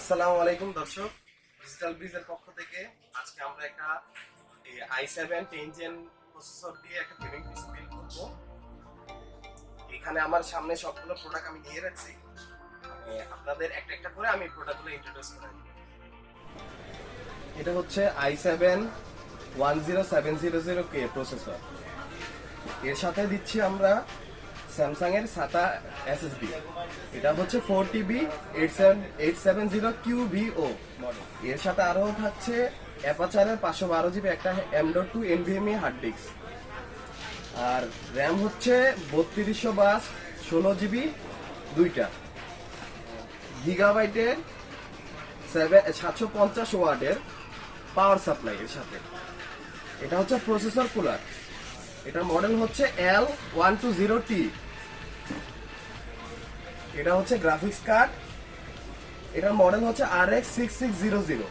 আসসালামু আলাইকুম দর্শক, ডিজিটাল ব্রিজের পক্ষ থেকে আজকে আমরা একটা i7 10 জেন প্রসেসর দিয়ে একটা গেমিং পিসি বিল্ড করব। এখানে আমার সামনে সবগুলো প্রোডাক্ট আমি নিয়ে রাখছি, আপনাদের একটা একটা করে আমি প্রোডাক্টগুলো ইন্ট্রোডিউস করে দেব। এটা হচ্ছে i7 10700K প্রসেসর। এর সাথে দিচ্ছি আমরা স্যামসাং এর SATA SSD। এটা হচ্ছে 4TB 8770QVO মডেল। এর সাথে আরো থাকছে অ্যাপাচারের 512GB একটা M.2 NVMe হার্ড ডিস্ক। আর র্যাম হচ্ছে 3200 16GB দুইটা। গিগাবাইটের 750 ওয়াটের পাওয়ার সাপ্লাই এর সাথে। এটা হচ্ছে প্রসেসর কুলার। এটার মডেল হচ্ছে L120T। এটা হচ্ছে গ্রাফিক্স কার্ড। এটার মডেল হচ্ছে RX 6600।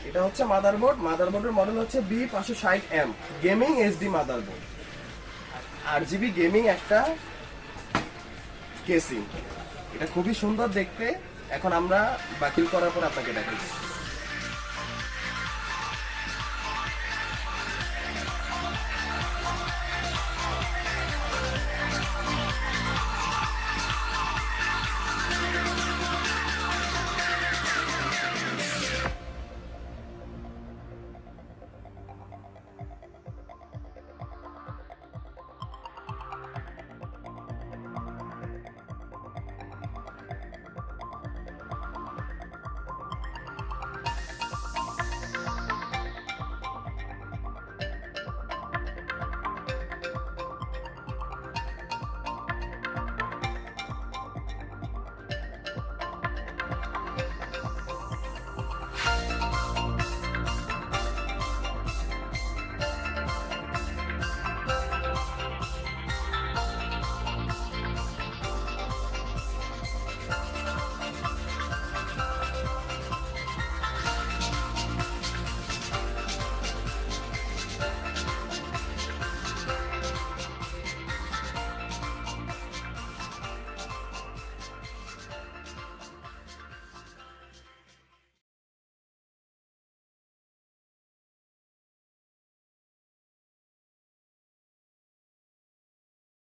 এটা হচ্ছে মাদারবোর্ডের মডেল হচ্ছে B560M gaming HD motherboard. 8GB gaming একটা কেসিং। এটা খুবই সুন্দর দেখতে। এখন আমরা বাকিল করার পর আপনাকে দেখাচ্ছি।